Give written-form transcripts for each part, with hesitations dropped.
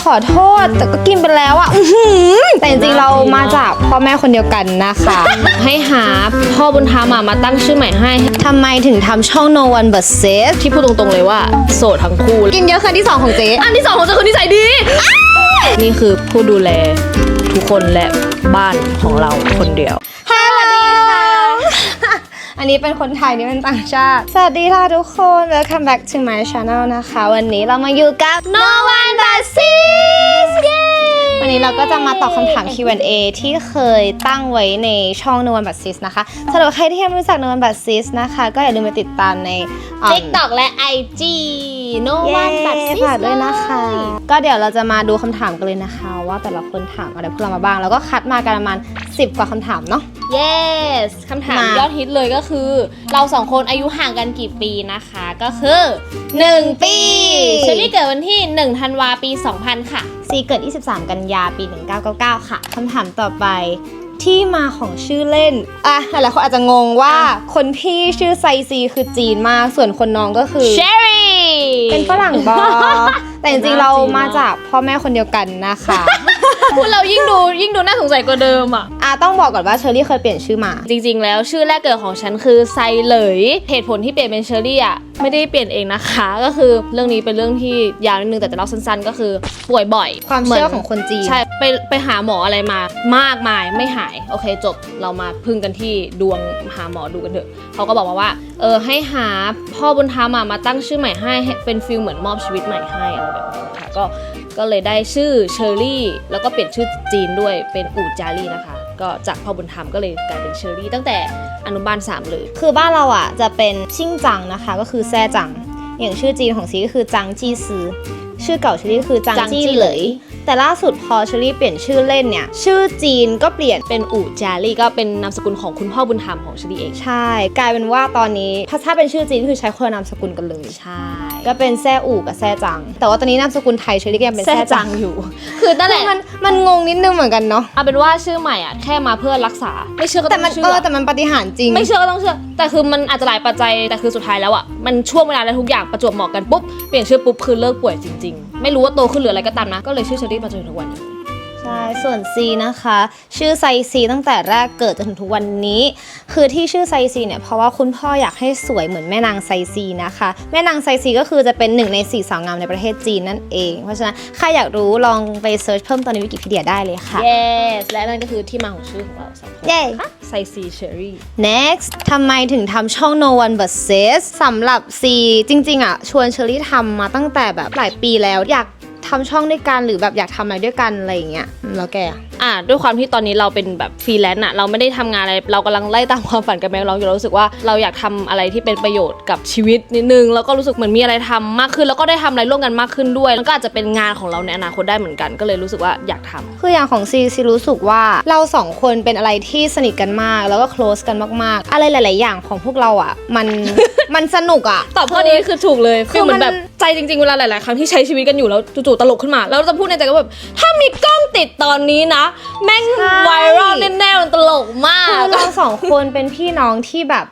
ขอโทษแต่ก็กินไปแล้วอ่ะแต่จริงๆเรามาจากพ่อแม่คนเดียวกันนะคะ ให้หาพ่อบุญธรรมมาตั้งชื่อใหม่ให้ทำไมถึงทำช่อง No One But Says ที่พูดตรงๆเลยว่าโสดทั้งคู่กินเยอะคือที่2ของเจ๊อันที่2ของเจ๊คือนิสัยดีนี่คือผู้ดูแลทุกคนและบ้านของเราคนเดียวสวัสดีค่ะอันนี้เป็นคนไทยนี่เป็นต่างชาติสวัสดีค่ะทุกคน Welcome back to my channel นะคะวันนี้เรามาอยู่กับ No One But Says วันนี้เราก็จะมาตอบคำถาม Q&A ที่เคยตั้งไว้ในช่อง No One But Says นะคะสำหรับใครที่ยังไม่รู้จัก No One But Says นะคะก็อย่าลืมไปติดตามใน TikTok และ IG No One But Says ฝากด้วยนะคะก็เดี๋ยวเราจะมาดูคำถามกันเลยนะคะว่าแต่ละคนถามอะไรพวกเรามาบ้างแล้วก็คัดมากันประมาณ10 กว่าคำถามเนาะ Yes คำถามยอดฮิตเลยก็คือเรา2คนอายุห่างกันกี่ปีนะคะก็คือ1 ปีเชอรี่เกิดวันที่1ธันวาปี2000ค่ะซีเกิด23กันยาปี1999ค่ะคำถามต่อไปที่มาของชื่อเล่นหลายๆคนอาจจะงงว่าคนพี่ชื่อไซซีคือจีนมากส่วนคนน้องก็คือเชอรี่เป็นฝรั่งบอแต่จริงๆเรามาจากพ่อแม่คนเดียวกันนะคะพูดเรายิ่งดูน่าสงสัยกว่าเดิมต้องบอกก่อนว่าเชอรี่เคยเปลี่ยนชื่อมาจริงๆแล้วชื่อแรกเกิดของฉันคือไซเหลยเหตุผลที่เปลี่ยนเป็นเชอรี่ไม่ได้เปลี่ยนเองนะคะก็คือเรื่องนี้เป็นเรื่องที่ยาวนิดนึงแต่จะเล่าสั้นๆก็คือป่วยบ่อยความเชื่อของคนจีนใช่ไปหาหมออะไรมามากมายไม่หายโอเคจบเรามาพึ่งกันที่ดวงหาหมอดูกันเถอะเขาก็บอกมาว่าให้หาพ่อบุญธรรมมาตั้งชื่อใหม่ให้เป็นฟิลเหมือนมอบชีวิตใหม่ให้อะไรแบบนี้ค่ะก็เลยได้ชื่อเชอรี่แล้วก็เปลี่ยนชื่อจีนด้วยเป็นอู่จารี่นะคะก็จากพ่อบุญธรรมก็เลยกลายเป็นเชอรี่ตั้งแต่อนุบาล3เลยคือบ้านเราจะเป็นชิ่งจังนะคะก็คือแซ่จังอย่างชื่อจีนของซีก็คือจังจี้ซือชื่อเก่าเชอรี่คือจังจี้เหลยแต่ล่าสุดพอเชอรี่เปลี่ยนชื่อเล่นเนี่ยชื่อจีนก็เปลี่ยนเป็นอู่จารี่ก็เป็นนามสกุลของคุณพ่อบุญธรรมของเชอรี่เองใช่กลายเป็นว่าตอนนี้ถ้าเป็นชื่อจีนคือใช้คนละนามสกุลกันเลยใช่ก็เป็นแซ่อู่กับแซ่จังแต่ว่าตอนนี้นามสกุลไทยเชอรี่ก็ยังเป็นแซ่จังอยู่คือนั่นแหละมันงงนิดนึงเหมือนกันเนาะเอาเป็นว่าชื่อใหม่แค่มาเพื่อรักษาไม่เชื่อก็ต้องเชื่อแต่มันปาฏิหาริย์จริงไม่เชื่อก็ต้องเชื่อแต่คือมันอาจจะหลายปัจจัยแต่คือสุดท้ายแล้วมันช่วงเวลาและทุกอย่างประจวบเหมาะกันปุ๊บเปลี่ยนชื่อปุ๊บคือเลิกป่วยจริงๆไม่รู้ว่าโตขึ้นหรืออะไรก็ตามนะก็เลยชื่อเชอรี่มาจนถึงทุกวันนี้ใช่ส่วนซีนะคะชื่อไซซีตั้งแต่แรกเกิดจนถึงทุกวันนี้คือที่ชื่อไซซีเนี่ยเพราะว่าคุณพ่ออยากให้สวยเหมือนแม่นางไซซีนะคะแม่นางไซซีก็คือจะเป็น1 ใน 4สาวงามในประเทศจีนนั่นเองเพราะฉะนั้นใครอยากรู้ลองไปเซิร์ชเพิ่มตอนในวิกิพีเดียได้เลยค่ะ yes และนั่นก็คือที่มาของชื่อของเราสองคนค่ะไซซีเชอรี่ next ทำไมถึงทำช่อง No One But Says สำหรับซีจริงๆชวนเชอรี่ทำมาตั้งแต่แบบหลายปีแล้วอยากทำช่องด้วยกันหรือแบบอยากทำอะไรด้วยกันอะไรอย่างเงี้ยแล้วแกด้วยความที่ตอนนี้เราเป็นแบบฟรีแลนซ์เราไม่ได้ทำงานอะไรเรากำลังไล่ตามความฝันกันไปเราอยู่เรารู้สึกว่าเราอยากทำอะไรที่เป็นประโยชน์กับชีวิตนิดนึงแล้วก็รู้สึกเหมือนมีอะไรทำมากขึ้นแล้วก็ได้ทำอะไรร่วมกันมากขึ้นด้วยแล้วก็อาจจะเป็นงานของเราในอนาคตได้เหมือนกันก็เลยรู้สึกว่าอยากทำคืออย่างของซีรู้สึกว่าเรา2 คนเป็นอะไรที่สนิทกันมากแล้วก็ close กันมากๆอะไรหลายๆอย่างของพวกเรามันสนุกตอบข้อนี้คือถูกเลยคือเหมือนแบบใจจริงๆเวลาหลายๆครั้งที่ใช้ชีวิตกันอยู่แล้วจู่ๆตลกขึ้นมาแล้วเราจะพูดในใจก็แบบถ้ามีกล้องติดตอนนี้นะแม่งไวรัลแน่ๆมันตลกมากคือเรา2 คนเป็นพี่น้องที่แบบ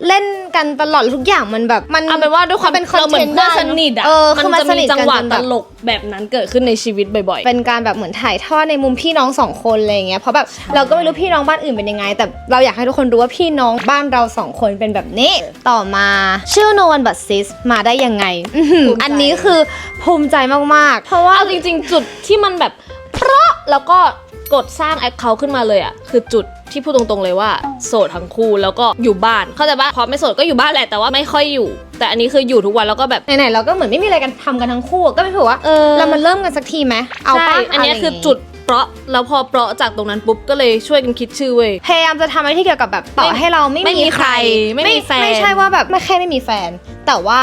เล่นกันตลอดทุกอย่างมันแบบมันเอาเป็นว่าด้วยความเป็นคอนเทนต์เพื่อนสนิทมันจะมีจังหวะตลกแบบนั้นเกิดขึ้นในชีวิตบ่อยๆเป็นการแบบเหมือนถ่ายทอดในมุมพี่น้อง2 คนอะไรอย่างเงี้ยเพราะแบบเราก็ไม่รู้พี่น้องบ้านอื่นเป็นยังไงแต่เราอยากให้ทุกคนรู้ว่าพี่น้องบ้านเรา2 คนเป็นแบบนี้ต่อมาชื่อ No One But Says มาได้ยังไงอันนี้คือภูมิใจมากๆเพราะว่าเอาจริงๆจุดที่มันแบบเพราะแล้วก็กดสร้างแอคเคาท์ขึ้นมาเลยคือจุดที่พูดตรงๆเลยว่าโสดทั้งคู่แล้วก็อยู่บ้านเข้าใจป่ะพอไม่โสดก็อยู่บ้านแหละแต่ว่าไม่ค่อยอยู่แต่อันนี้คืออยู่ทุกวันแล้วก็แบบไหนๆเราก็เหมือนไม่มีอะไรกันทำกันทั้งคู่ก็ไม่ถือว่าเรามาเริ่มกันสักทีไหมเอาป่ะอันนี้คือจุดเปราะแล้วพอเปราะจากตรงนั้นปุ๊บก็เลยช่วยกันคิดชื่อเว้ยพยายามจะทำอะไรที่เกี่ยวกับแบบต่อให้เราไม่มีใครไม่มีแฟนไม่ใช่ว่าแบบไม่แค่ไม่มีแฟนแต่ว่า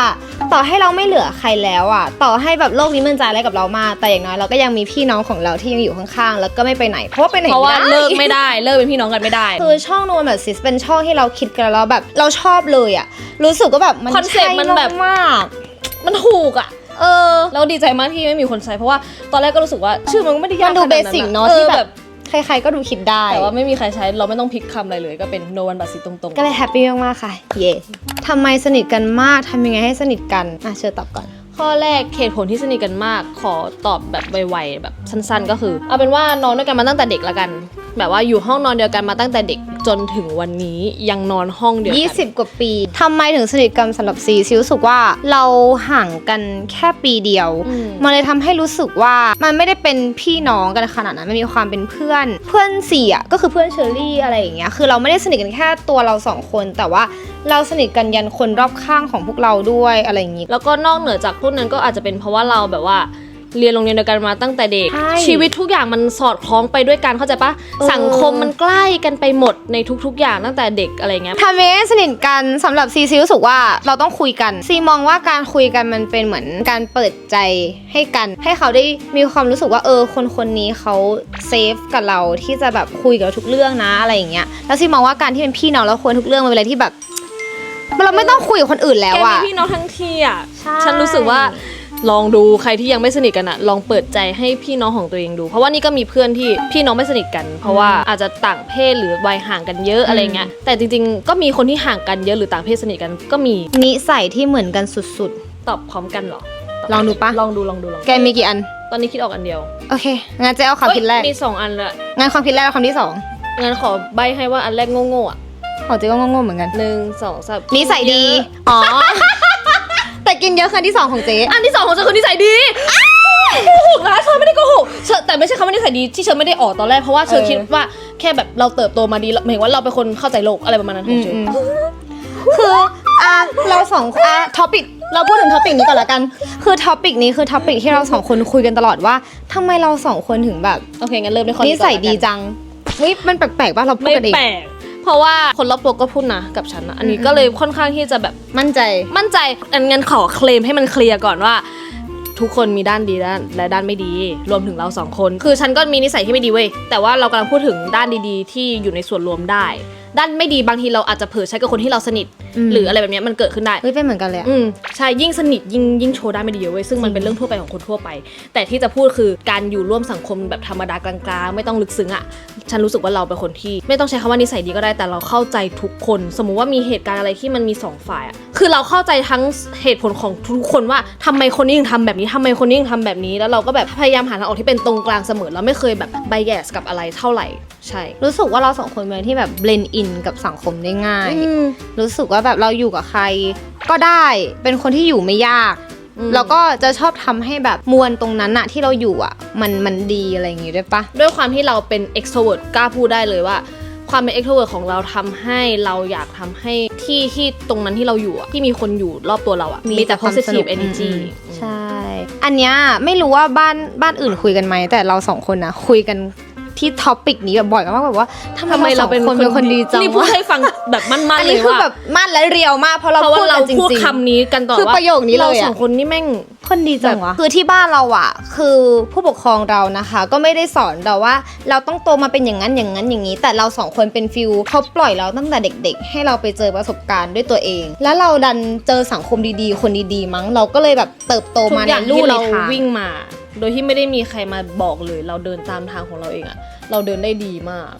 ต่อให้เราไม่เหลือใครแล้วต่อให้แบบโลกนี้มันใจอะไรกับเรามากแต่อย่างน้อยเราก็ยังมีพี่น้องของเราที่ยังอยู่ข้างๆแล้วก็ไม่ไปไหนเพราะว่าไปไหนเพราะว่าเลิกไม่ได้เลิกเป็นพี่น้องกันไม่ได้คือช่อง No One But Says เป็นช่องที่เราคิดกันแล้วแบบเราชอบเลยรู้สึกว่าแบบมันคอนเซ็ปต์มันแบบมากมันถูกแล้วดีใจมากที่ไม่มีคนใช้เพราะว่าตอนแรกก็รู้สึกว่าชื่อมันไม่ได้ยากดูเบสิกเนาะที่แบบใครๆก็ดูคิดได้แต่ว่าไม่มีใครใช้เราไม่ต้องพลิกคำอะไรเลยก็เป็น No One But Says ตรงๆก็เลยแฮปปี้มากๆค่ะเย่ทำไมสนิทกันมากทำยังไงให้สนิทกันเชิญตอบก่อน ข้อแรกเหตุผลที่สนิทกันมากขอตอบแบบไวๆแบบสั้นๆก็คือเอาเป็นว่านอนด้วยกันมาตั้งแต่เด็กละกันแบบว่าอยู่ห้องนอนเดียวกันมาตั้งแต่เด็กจนถึงวันนี้ยังนอนห้องเดียวกัน20 กว่าปีทำไมถึงสนิทกันสำหรับซีรู้สึกว่าเราห่างกันแค่ปีเดียวมันเลยทำให้รู้สึกว่ามันไม่ได้เป็นพี่น้องกันขนาดนั้นมันมีความเป็นเพื่อนซีอ่ะก็คือเพื่อนเชอรี่อะไรอย่างเงี้ยคือเราไม่ได้สนิทกันแค่ตัวเรา2คนแต่ว่าเราสนิทกันยันคนรอบข้างของพวกเราด้วยอะไรอย่างงี้แล้วก็นอกเหนือจากพวกนั้นก็อาจจะเป็นเพราะว่าเราแบบว่าเรียนโรงเรียนเดียวกันมาตั้งแต่เด็กชีวิตทุกอย่างมันสอดคล้องไปด้วยกันเข้าใจปะสังคมมันใกล้กันไปหมดในทุกๆอย่างตั้งแต่เด็กอะไรเงี้ยทำให้สนิทกันสำหรับซีรู้สึกว่าเราต้องคุยกันซีมองว่าการคุยกันมันเป็นเหมือนการเปิดใจให้กันให้เขาได้มีความรู้สึกว่าคนนี้เขาเซฟกับเราที่จะแบบคุยกับทุกเรื่องนะอะไรอย่างเงี้ยแล้วซีมองว่าการที่เป็นพี่น้องแล้วคุยทุกเรื่องมันเป็นอะไรที่แบบเราไม่ต้องคุยกับคนอื่นแล้วอะแกมีพี่น้องทั้งทีอะฉันรู้สึกว่าลองดูใครที่ยังไม่สนิทกันอะลองเปิดใจให้พี่น้องของตัวเองดูเพราะว่านี่ก็มีเพื่อนที่พี่น้องไม่สนิทกันเพราะว่าอาจจะต่างเพศหรือวัยห่างกันเยอะอะไรเงี้ยแต่จริงๆก็มีคนที่ห่างกันเยอะหรือต่างเพศสนิทกันก็มีนิสัยที่เหมือนกันสุดๆตอบพร้อมกันเหรอลองดูปะลองดูแกมีกี่อันตอนนี้คิดออกอันเดียวโอเคงั้นจะเอาความคิดแรกมี2 อันละงั้นความคิดแรกคำที่2งั้นขอใบให้ว่าอันแรกโง่ๆอะของเจ๊ก็โง่ๆเหมือนกัน1 2 3นิสัยดีอ๋อแต่กินเยอะคือที่2ของเจ๊อันที่2ของเจ๊คือนิสัยดีโกหกนะเชอไม่ได้โกหกเชอแต่ไม่ใช่คำว่านิสัยดีที่เชอไม่ได้ออกตอนแรกเพราะว่าเชอคิดว่าแค่แบบเราเติบโตมาดีหมายถึงว่าเราเป็นคนเข้าใจโลกอะไรประมาณนั้นของเชอคือเราท็อปิกเราพูดถึงท็อปิกนี้ก่อนละกันคือท็อปิกนี้คือท็อปิกที่เรา2คนคุยกันตลอดว่าทำไมเรา2คนถึงแบบโอเคงั้นเริ่มด้วยข้อนิสัยดีจังเฮ้ยมันแปลกๆป่ะเราพูดกันเองไม่แปลกเพราะว่าคนรอบตัวก็พูดนะกับฉันนะอันนี้ก็เลยค่อนข้างที่จะแบบมั่นใจงั้นขอเคลมให้มันเคลียร์ก่อนว่าทุกคนมีด้านดีและด้านไม่ดีรวมถึงเรา2คนคือฉันก็มีนิสัยที่ไม่ดีเว้ยแต่ว่าเรากำลังพูดถึงด้านดีๆที่อยู่ในส่วนรวมได้ด้านไม่ดีบางทีเราอาจจะเผลอใช้กับคนที่เราสนิทหรืออะไรแบบนี้มันเกิดขึ้นได้เฮ้ยเป็นเหมือนกันเลยใช่ยิ่งสนิทยิ่งโชว์ด้านไม่ดีเยอะเว้ยซึ่งมันเป็นเรื่องทั่วไปของคนทั่วไปแต่ที่จะพูดคือการอยู่ร่วมสังคมแบบธรรมดากลางๆไม่ต้องลึกซึ้งอ่ะฉันรู้สึกว่าเราเป็นคนที่ไม่ต้องใช้คำว่านิสัยดีก็ได้แต่เราเข้าใจทุกคนสมมุติว่ามีเหตุการณ์อะไรที่มันมี2ฝ่ายอ่ะคือเราเข้าใจทั้งเหตุผลของทุกคนว่าทำไมคนนี้ถึงทำแบบนี้ทำไมคนนี้ถึงทำแบบนี้แล้วเราก็แบบพยายามหาทางออกที่เป็นตรงกลางเสมอเราไม่เคยแบบไบแยสกับอะไรเท่าไหร่ใช่รู้สึกว่าเรา2คนเป็นที่แบบเบลนด์อินกับสังคมได้ง่ายรู้สึกว่าแบบเราอยู่กับใครก็ได้เป็นคนที่อยู่ไม่ยากแล้วก็จะชอบทำให้แบบมวลตรงนั้นอะที่เราอยู่อะมันดีอะไรอย่างงี้ด้วยปะด้วยความที่เราเป็น extrovert กล้าพูดได้เลยว่าความเป็น extrovert ของเราทำให้เราอยากทำให้ที่ตรงนั้นที่เราอยู่อะที่มีคนอยู่รอบตัวเราอะมีแต่ positive energy ใช่อันเนี้ยไม่รู้ว่าบ้านอื่นคุยกันไหมแต่เรา2คนนะคุยกันที่ท็อปิกนี้แบบบ่อยมากแบบว่าทำไมเราเป็นคนดีจังนี่พูดให้ฟังแบบมั่นๆเลยว่าอันนี้คือแบบมั่นและเรียวมากเพราะเราพูดคำนี้กันต่อว่าคือประโยคนี้เลยเรา2คนนี่แม่งคนดีจังวะคือที่บ้านเราอ่ะคือผู้ปกครองเรานะคะก็ไม่ได้สอนเราว่าเราต้องโตมาเป็นอย่างนั้นอย่างนี้แต่เรา2คนเป็นฟิลเขาปล่อยเราตั้งแต่เด็กๆให้เราไปเจอประสบการณ์ด้วยตัวเองแล้วเราดันเจอสังคมดีๆคนดีๆมั้งเราก็เลยแบบเติบโตมาในลู่ในทางวิ่งมาโดยที่ไม่ได้มีใครมาบอกเลยเราเดินตามทางของเราเองอะเราเดินได้ดีมาก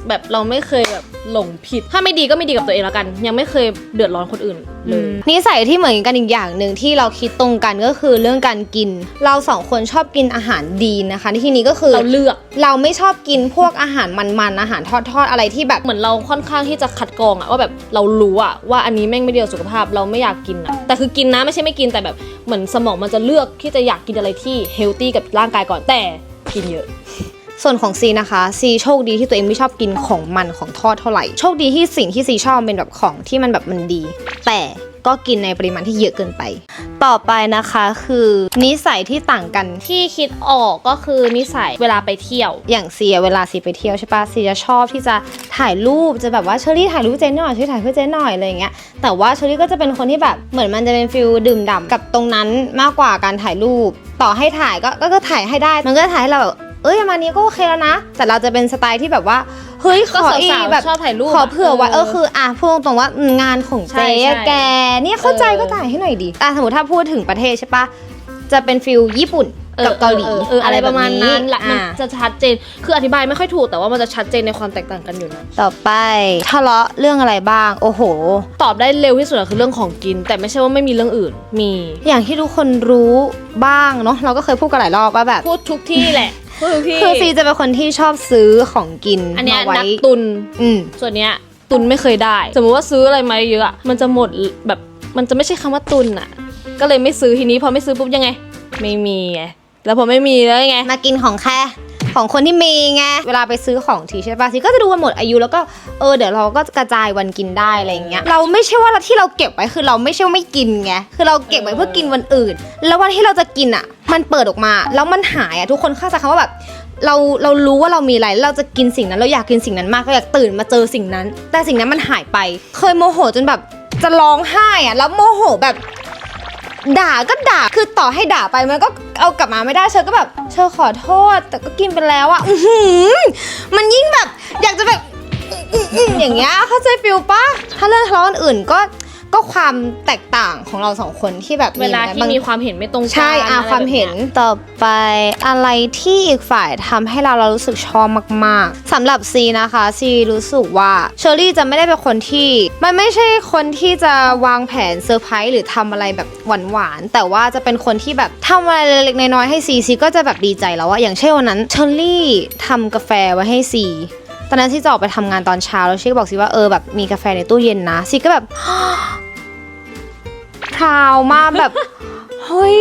แบบเราไม่เคยแบบหลงผิดถ้าไม่ดีก็ไม่ดีกับตัวเองแล้วกันยังไม่เคยเดือดร้อนคนอื่นเลยนิสัยที่เหมือนกันอีกอย่างหนึ่งที่เราคิดตรงกันก็คือเรื่องการกินเรา2คนชอบกินอาหารดีนะคะที่นี้ก็คือเราเลือกเราไม่ชอบกินพวกอาหารมันๆอาหารทอดอะไรที่แบบเหมือนเราค่อนข้างที่จะคัดกรองอะว่าแบบเรารู้อะว่าอันนี้แม่งไม่ดีต่อสุขภาพเราไม่อยากกินอะแต่คือกินนะไม่ใช่ไม่กินแต่แบบเหมือนสมองมันจะเลือกที่จะอยากกินอะไรที่เฮลตี้กับร่างกายก่อนแต่กินเยอะส่วนของซีนะคะซีโชคดีที่ตัวเองไม่ชอบกินของมันของทอดเท่าไหร่โชคดีที่สิ่งที่ซีชอบเป็นแบบของที่มันแบบมันดีแต่ก็กินในปริมาณที่เยอะเกินไปต่อไปนะคะคือนิสัยที่ต่างกันที่คิดออกก็คือนิสัยเวลาไปเที่ยวอย่างซีเวลาซีไปเที่ยวใช่ปะซีจะชอบที่จะถ่ายรูปจะแบบว่าเชอรี่ถ่ายรูปเจนหน่อยเชอรี่ถ่ายเพื่อเจนหน่อยอะไรอย่างเงี้ยแต่ว่าเชอรี่ก็จะเป็นคนที่แบบเหมือนมันจะเป็นฟิลดื่มด่ำกับตรงนั้นมากกว่าการถ่ายรูปต่อให้ถ่ายก็ถ่ายให้ได้มันก็ถ่ายให้เราแบบประมาณนี้ก็โอเคแล้วนะแต่เราจะเป็นสไตล์ที่แบบว่าเฮ้ยขออีแบบชอบถ่ายรูปขอเผื่อไว้คือพูดตรงๆว่างานของเจ๊แกเนี่ยเข้าใจก็ถ่ายให้หน่อยดิสมมติถ้าพูดถึงประเทศใช่ปะจะเป็นฟิลญี่ปุ่น กับเกาหลี อะไรประมาณนั้นแหละมัน อ่า จะชัดเจนคืออธิบายไม่ค่อยถูกแต่ว่ามันจะชัดเจนในความแตกต่างกันอยู่นะ ต่อไปทะเลาะเรื่องอะไรบ้างโอ้โห ตอบได้เร็วที่สุดคือเรื่องของกิน แต่ไม่ใช่ว่าไม่มีเรื่องอื่นมี อย่างที่ทุกคนรู้บ้างเนาะเราก็เคยพูดกันหลายรอบว่าแบบ พูดทุกที่แหละพูดทุกที่ คือซีจะเป็นคนที่ชอบซื้อของกิน อันเนี้ย มาไว้ นักตุน อืม ส่วนเนี้ยตุนไม่เคยได้ สมมติว่าซื้ออะไรมาเยอะอะมันจะหมดแบบมันจะไม่ใช่คำว่าตุนอะก็เลยไม่ซื้อทีนี้พอไม่ซื้อปุ๊บยังไง ไม่มีไงแล้วพอไม่มีแล้วยังไง มากินของแค่ของคนที่มีไงเวลาไปซื้อของทีใช่ปะซีก็จะดูวันหมดอายุแล้วก็เดี๋ยวเราก็กระจายวันกินได้อะไรอย่างเงี้ยเราไม่ใช่ว่าที่เราเก็บไว้คือเราไม่ใช่ว่าไม่กินไงคือเราเก็บไว้เพื่อกินวันอื่น แล้ววันที่เราจะกินอ่ะมันเปิดออกมาแล้วมันหายอ่ะทุกคนเข้าใจคำว่าแบบเรารู้ว่าเรามีอะไรเราจะกินสิ่งนั้นเราอยากกินสิ่งนั้นมากเราอยากตื่นมาเจอสิ่งนั้น แต่สิ่งนั้นมันหายไปเคยโมโหจนแบบจะร้องไห้อ่ะแล้วโมโหแบบด่าก็ด่าคือต่อให้ด่าไปมันก็เอากลับมาไม่ได้เชอก็แบบเชอขอโทษแต่ก็กินไปแล้วอะมันยิ่งแบบอยากจะแบบอย่างเงี้ยเข้าใจฟิลปะถ้าเรื่องทะเลาะกันอื่นก็ความแตกต่างของเราสองคนที่แบบ เวลาที่มีความเห็นไม่ตรงกัน ใช่ความเห็นต่อไปอะไรที่อีกฝ่ายทำให้เรารู้สึกชอบมากๆสำหรับซีนะคะซีรู้สึกว่าเชอรี่จะไม่ได้เป็นคนที่มันไม่ใช่คนที่จะวางแผนเซอร์ไพรส์หรือทำอะไรแบบหวานๆแต่ว่าจะเป็นคนที่แบบทำอะไรเล็กๆน้อยๆให้ซีก็จะแบบดีใจแล้วอะอย่างเช่นวันนั้นเชอรี่ทำกาแฟไว้ให้ซีตอนนั้นซีจะออกไปทำงานตอนเช้าแล้วซีก็บอกซีว่าแบบมีกาแฟในตู้เย็นนะซีก็แบบพราวมากแบบ เฮ้ย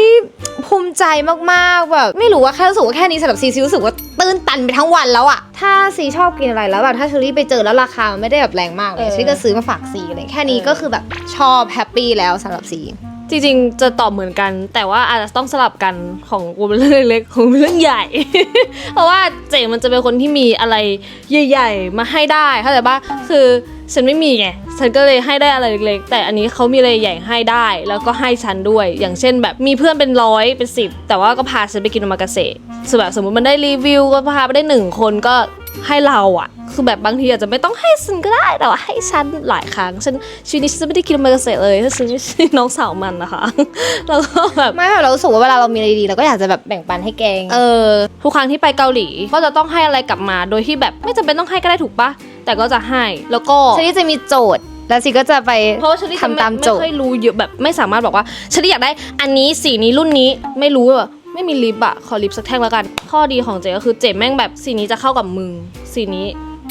ภูมิใจมากๆแบบไม่รู้ว่าแค่รู้สึกว่าแค่นี้สำหรับซีรู้สึกว่าตื้นตันไปทั้งวันแล้วอะถ้าซีชอบกินอะไรแล้วแบบถ้าเชอรี่ไปเจอแล้วราคามันไม่ได้แบบแรงมากเลยซีก็ซื้อมาฝากซีอะไรแค่นี้ก็คือแบบชอบแฮปปี้แล้วสำหรับซีจริงๆจะตอบเหมือนกันแต่ว่าอาจจะต้องสลับกันของกูเป็นเรื่องเล็กของเรื่องใหญ่ เพราะว่าเจ๋งมันจะเป็นคนที่มีอะไรใหญ่ๆมาให้ได้เข้าใจปะคือฉันไม่มีไงฉันก็เลยให้ได้อะไรเล็กๆแต่อันนี้เขามีอะไรใหญ่ให้ได้แล้วก็ให้ฉันด้วยอย่างเช่นแบบมีเพื่อนเป็น100เป็น10แต่ว่าก็พาฉันไปกินโอมากาเสะแบบสมมติมันได้รีวิวก็พาไปได้1คนก็ให้เราอะคือแบบบางทีอาจจะไม่ต้องให้ฉันก็ได้แต่ว่าให้ฉันหลายครั้งฉันชีวิตนี้ฉันไม่ได้กินโอมากาเสะเลยถ้าฉันไม่ใช่น้องสาวมันนะคะ แล้วก็แบบไม่แบบเรารู้สึกว่าเวลาเรามีอะไรดีเราก็อยากจะแบบแบ่งปันให้แกงทุกครั้งที่ไปเกาหลีก็จะต้องให้อะไรกลับมาโดยที่แบบไม่จำเป็นต้องให้ก็ได้ถูกปะแต่ก็จะให้แล้วก็ชลิจะมีโจทย์แล้วซีก็จะไปเพราะว่าชลิทำตามโจทย์ไม่ค่อยรู้เยอะแบบไม่สามารถบอกว่าชลิอยากได้อันนี้สีนี้รุ่นนี้ไม่รู้แบบไม่มีลิปอะขอลิปสักแท่งแล้วกันข้อดีของเจก็คือเจแม่งแบบสีนี้จะเข้ากับมึงสีนี้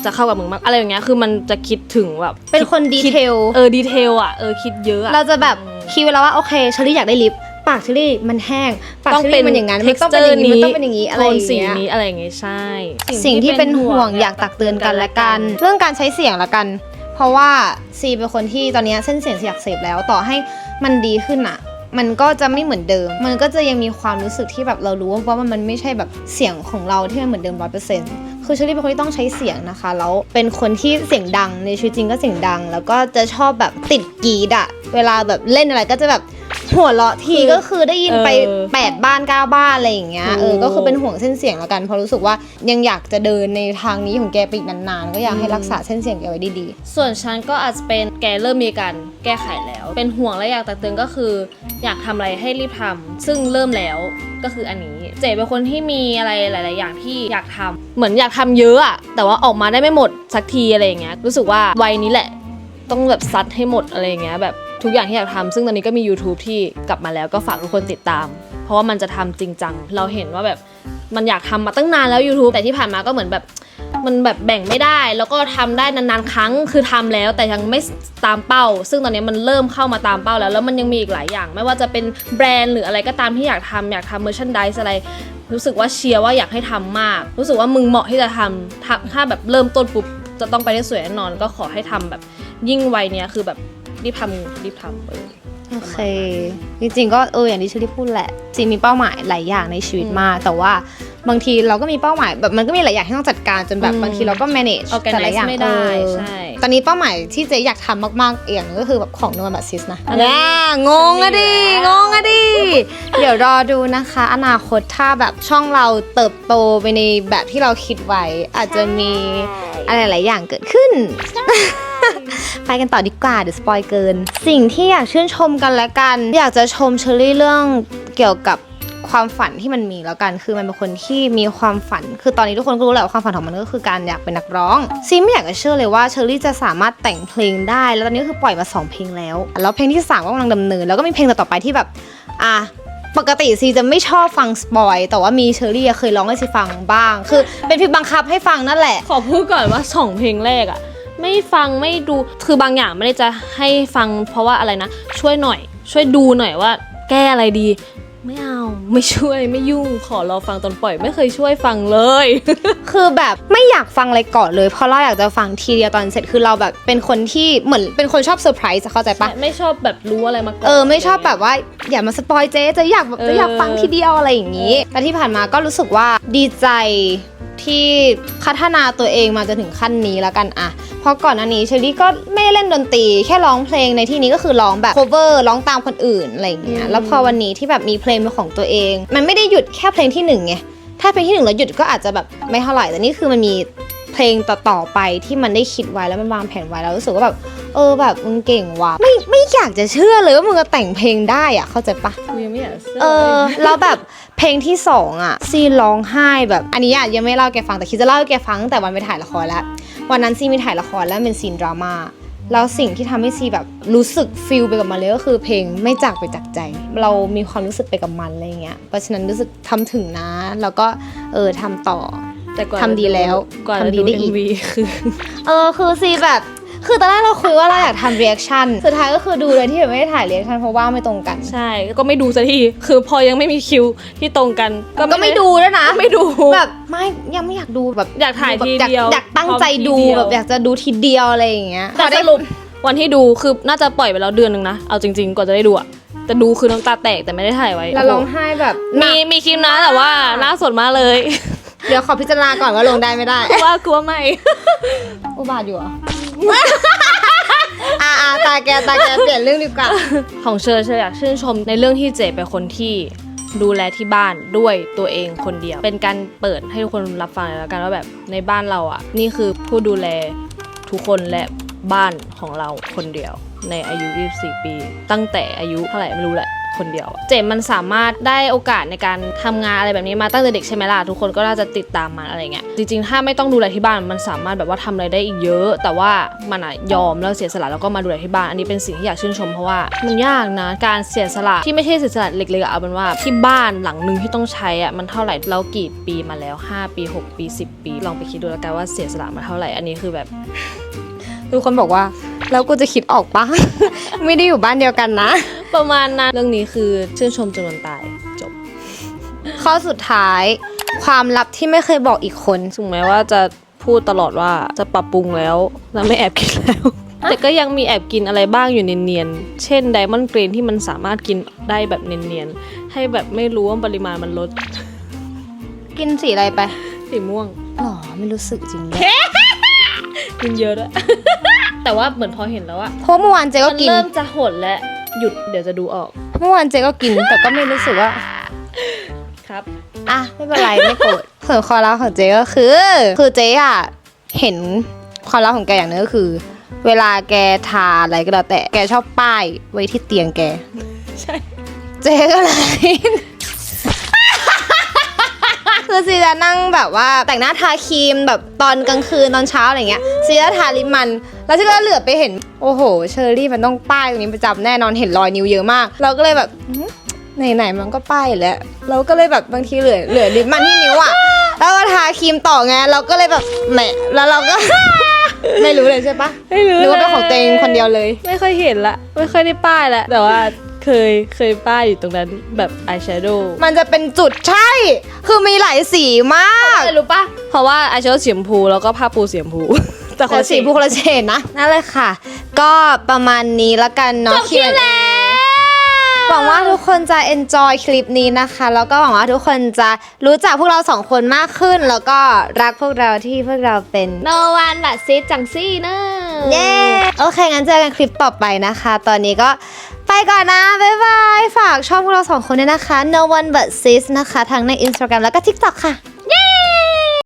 จะเข้ากับมึงมากอะไรอย่างเงี้ยคือมันจะคิดถึงแบบเป็นคนดีเทลดีเทลอะคิดเยอะอะเราจะแบบคิดไว้แล้วว่าโอเคชลิอยากได้ลิปปากเชอรี่มันแห้งปากเชอรี่มันอย่างนั้นมันต้องเป็นอย่างนี้มันต้องเป็นอย่างนี้อะไรอย่างเงี้ยสีนี้อะไรอย่างเงี้ยใช่สิ่งที่เป็นห่วงอยากตักเตือนกันและกันเรื่องการใช้เสียงละกันเพราะว่าซีเป็นคนที่ตอนนี้เส้นเสียงอยากเสพแล้วต่อให้มันดีขึ้นอะมันก็จะไม่เหมือนเดิมมันก็จะยังมีความรู้สึกที่แบบเรารู้ว่ามันไม่ใช่แบบเสียงของเราที่มันเหมือนเดิม 100%คือเชอรี่เป็นคนที่ต้องใช้เสียงนะคะแล้วเป็นคนที่เสียงดังในชีวิตจริงก็เสียงดังแล้วก็จะชอบแบบติดกรีดอะเวลาแบบเล่นอะไรก็จะแบบหัวเราะทีก็คือได้ยินไป8บ้าน9บ้านอะไรอย่างเงี้ยก็คือเป็นห่วงเส้นเสียงแล้วกันเพราะรู้สึกว่ายังอยากจะเดินในทางนี้ของแกไปอีกนานๆก็อยากให้รักษาเส้นเสียงแกไว้ดีๆส่วนฉันก็อาจจะเป็นแกเริ่มมีการแก้ไขแล้วเป็นห่วงและอยากตักเตือนก็คืออยากทำอะไรให้รีบทำซึ่งเริ่มแล้วก็คืออันนี้เจ๋เป็นคนที่มีอะไรหลายๆอย่างที่อยากทำเหมือนอยากทำเยอะอะแต่ว่าออกมาได้ไม่หมดสักทีอะไรอย่างเงี้ยรู้สึกว่าวัยนี้แหละต้องแบบซัดให้หมดอะไรอย่างเงี้ยแบบทุกอย่างที่อยากทำซึ่งตอนนี้ก็มี YouTube ที่กลับมาแล้วก็ฝากทุกคนติดตามเพราะว่ามันจะทำจริงจังเราเห็นว่าแบบมันอยากทำมาตั้งนานแล้ว YouTube แต่ที่ผ่านมาก็เหมือนแบบมันแบบแบ่งไม่ได้แล้วก็ทำได้นานๆครั้งคือทำแล้วแต่ยังไม่ตามเป้าซึ่งตอนนี้มันเริ่มเข้ามาตามเป้าแล้วมันยังมีอีกหลายอย่างไม่ว่าจะเป็นแบรนด์หรืออะไรก็ตามที่อยากทำmerchandise อะไรรู้สึกว่าเชียร์ว่าอยากให้ทำมากรู้สึกว่ามึงเหมาะที่จะทำถ้าแบบเริ่มต้นปุ๊บจะต้องไปได้สวยแน่นอนก็ขอให้ทำแบบยิ่งวัยเนี้ยคือแบบรีบทำโอเคจริงๆก็อย่างที่เชอรี่พูดแหละจริงมีเป้าหมายหลายอย่างในชีวิตมากแต่ว่าบางทีเราก็มีเป้าหมายแบบมันก็มีหลายอย่างที่ต้องจัดการจนแบบบางทีเราก็ manage แต่ละอย่างไม่ได้ใช่ตอนนี้เป้าหมายที่เจ๊อยากทำมากๆอย่างก็คือแบบของโนวันบัตซิสนะงงอะดิเดี๋ยวรอดูนะคะอนาคตถ้าแบบช่องเราเติบโตไปในแบบที่เราคิดไว้อาจจะมีอะไรหลายอย่างเกิดขึ้นไปกันต่อดีกว่าเดี๋ยวสปอยเกินสิ่งที่อยากชื่นชมกันและกันอยากจะชมเชอรี่เรื่องเกี่ยวกับ ความฝันที่มันมีแล้วกันคือมันเป็นคนที่มีความฝันคือตอนนี้ทุกคนก็รู้แหละว่าความฝันของมันก็คือการอยากเป็นนักร้องซีไม่อยากจะเชื่อเลยว่าเชอรี่จะสามารถแต่งเพลงได้แล้วตอนนี้ก็คือปล่อยมา2เพลงแล้วเพลงที่3ก็กำลังดำเนินแล้วก็มีเพลงต่อไปที่แบบปกติซีจะไม่ชอบฟังสปอยแต่ว่ามีเชอรี่เคยร้องให้ซีฟังบ้างคือเป็นเพลงบังคับให้ฟังนั่นแหละขอพูดก่อนว่า2เพลงแรกอะไม่ฟังไม่ดูคือบางอย่างไม่ได้จะให้ฟังเพราะว่าอะไรนะช่วยหน่อยช่วยดูหน่อยว่าแก้อะไรดีไม่เอาไม่ช่วยไม่ยุ่งขอรอฟังตอนปล่อยไม่เคยช่วยฟังเลย คือแบบไม่อยากฟังอะไรก่อนเลยเพราะเราอยากจะฟังทีเดียวตอนเสร็จคือเราแบบเป็นคนที่เหมือนเป็นคนชอบเซอร์ไพรส์เข้าใจปะไม่ชอบแบบรู้อะไรมาก่อน ไม่ชอบแบบว่าอย่ามาสปอยเจ๊จะอยากแบบจะอยากฟังทีเดียวอะไรอย่างนี้แต่ที่ผ่านมาก็รู้สึกว่าดีใจที่พัฒนาตัวเองมาจนถึงขั้นนี้แล้วกันอะเพราะก่อนหน้านี้เชอรี่ก็ไม่เล่นดนตรีแค่ร้องเพลงในที่นี้ก็คือร้องแบบ cover ร้องตามคนอื่นอะไรอย่างเงี้ยแล้วพอวันนี้ที่แบบมีเพลงเป็นของตัวเองมันไม่ได้หยุดแค่เพลงที่1ไงถ้าเพลงที่1แล้วหยุดก็อาจจะแบบไม่เท่าไหร่แต่นี่คือมันมีเพลงต่อๆไปที่มันได้คิดไว้แล้วมันวางแผนไว้แล้วรู้สึกว่าแบบแบบมึงเก่งว่ะไม่อยากจะเชื่อเลยว่ามึงจะแต่งเพลงได้อะเข้าใจปะกูยังไม่อยากเชื่อแล้วแบบเพลงที่2อะซีร้องไห้แบบอันนี้ยังไม่เล่าแกฟังแต่คิดจะเล่าให้แกฟังตั้งแต่วันไปถ่ายละครแล้ววันนั้นซีมีถ่ายละครแล้วเป็นซีนดราม่าแล้วสิ่งที่ทำให้ซีแบบรู้สึกฟีลไปกับมันเลยก็คือเพลงไม่จากไปจากใจเรามีความรู้สึกไปกับมันอะไรเงี้ยเพราะฉะนั้นรู้สึกทำถึงนะแล้วก็ทำต่อแต่ทำดีแล้วทำดีได้อีกคือซีแบบคือตอนแรกเราคุยว่าเราอยากทำรีแอคชั่นสุดท้ายก็คือดูเลยที่ไม่ได้ถ่ายรีแอคชั่นเพราะว่าไม่ตรงกันใช่ก็ไม่ดูสักทีคือพอยังไม่มีคิวที่ตรงกันก็ไม่ดูแล้วนะไม่ดูแบบยังไม่อยากดูแบบอยากถ่ายทีเดียวอยากตั้งใจดูแบบอยากจะดูทีเดียวอะไรอย่างเงี้ยแต่สรุปวันที่ดูคือน่าจะปล่อยไปแล้วเดือนนึงนะเอาจริงๆก่อนจะได้ดูอะแต่ดูคือน้ำตาแตกแต่ไม่ได้ถ่ายไว้แล้วร้องไห้แบบมีคลิปนะแต่ว่าหน้าสดมากเลยเดี๋ยวขอพิจารณาก่อนว่าลงได้ไม่ได้กลัวไม่อุบาทอยู่อ่ะตาแกเปลี่ยนเรื่องดีกว่าของเชออยากชื่นชมในเรื่องที่เจเป็นคนที่ดูแลที่บ้านด้วยตัวเองคนเดียวเป็นการเปิดให้ทุกคนรับฟังแล้วกันว่าแบบในบ้านเราอ่ะนี่คือผู้ดูแลทุกคนและบ้านของเราคนเดียวในอายุ24ปีตั้งแต่อายุเท่าไหร่ไม่รู้แหละคนเดียวเจมมันสามารถได้โอกาสในการทำงานอะไรแบบนี้มาตั้งแต่เด็กใช่ไหมล่ะทุกคนก็น่าจะติดตามมันอะไรเงี้ยจริงๆถ้าไม่ต้องดูแลที่บ้านมันสามารถแบบว่าทำอะไรได้อีกเยอะแต่ว่ามันยอมแล้วเสียสละแล้วก็มาดูแลที่บ้านอันนี้เป็นสิ่งที่อยากชื่นชมเพราะว่ามันยากนะการเสียสละที่ไม่ใช่เสียสละเล็กๆเอาเป็นว่าที่บ้านหลังนึงที่ต้องใช้อ่ะมันเท่าไหร่แล้วกี่ปีมาแล้ว5ปี6ปี10ปีลองไปคิดดูแล้วกันว่าเสียสละมาเท่าไหร่อันนี้คือแบบทุกคนบอกว่าแล้วกูจะคิดออกปะ ไม่ได้อยู่บ้านเดียวกันนะประมาณนั้นเรื่องนี้คือชื่นชมจนวันตายจบข้อสุดท้ายความลับที่ไม่เคยบอกอีกคนถึงแม้ว่าจะพูดตลอดว่าจะปรับปรุงแล้วไม่แอบกินแล้วแต่ก็ยังมีแอบกินอะไรบ้างอยู่เนียนๆเช่นไดมอนด์เกรนที่มันสามารถกินได้แบบเนียนๆให้แบบไม่รู้ว่าปริมาณมันลดกินสีอะไรไปสีม่วงหรอไม่รู้สึกจริงเลยกินเยอะด้วยแต่ว่าเหมือนพอเห็นแล้วอะเพราะเมื่อวานเจ๊ก็กินเริ่มจะหดแล้วหยุดเดี๋ยวจะดูออกเมื่อวานเจ๊ก็กินแต่ก็ไม่รู้สึกว่าครับไม่เป็นไรไม่โกรธส่วนความลับของเจ๊ก็คือเจ๊อะเห็นความลับของแกอย่างนึงก็คือเวลาแกทาอะไรก็แล้วแต่แกชอบป้ายไว้ที่เตียงแกใช่เจ๊ก็เลยคือซีจะนั่งแบบว่าแต่งหน้าทาครีมแบบตอนกลางคืนตอนเช้าอะไรเงี้ยซีจะทาลิปมันแล้วซีก็เหลือบไปเห็นโอ้โหเชอรี่มันต้องป้ายตรงนี้ประจำแน่นอนเห็นรอยนิ้วเยอะมากเราก็เลยแบบไหนมันก็ป้ายแล้วเราก็เลยแบบบางทีเหลือลิปมันที่นิ้วอ่ะแล้วก็ทาครีมต่อไงเราก็เลยแบบแหมแล้วเราก็ ไม่รู้เลยใช่ปะไม่รู้หรือว่าเป็นของตัวเองคนเดียวเลยไม่ค่อยเห็นละไม่ค่อยได้ป้ายละแต่ว่าเคยป้ายอยู่ตรงนั้นแบบอายแชโดว์มันจะเป็นจุดใช่คือมีหลายสีมากรู้ปะเพราะว่าอายแชโดว์สีชมพูแล้วก็ผ้าปูสีชมพูแต่คนสีผู้คนละเฉดนะนั่นเลยค่ะก็ประมาณนี้ละกันเนาะจบคลิปแล้วหวังว่าทุกคนจะ enjoy คลิปนี้นะคะแล้วก็หวังว่าทุกคนจะรู้จักพวกเรา2คนมากขึ้นแล้วก็รักพวกเราที่พวกเราเป็น No one but sis จังซี่เนอะเย้โอเคงั้นเจอกันคลิปต่อไปนะคะตอนนี้ก็ไปก่อนนะบ๊ายบายฝากช่องพวกเรา2คนด้วยนะคะ No one but sis นะคะทั้งใน Instagram แล้วก็ TikTok ค่ะ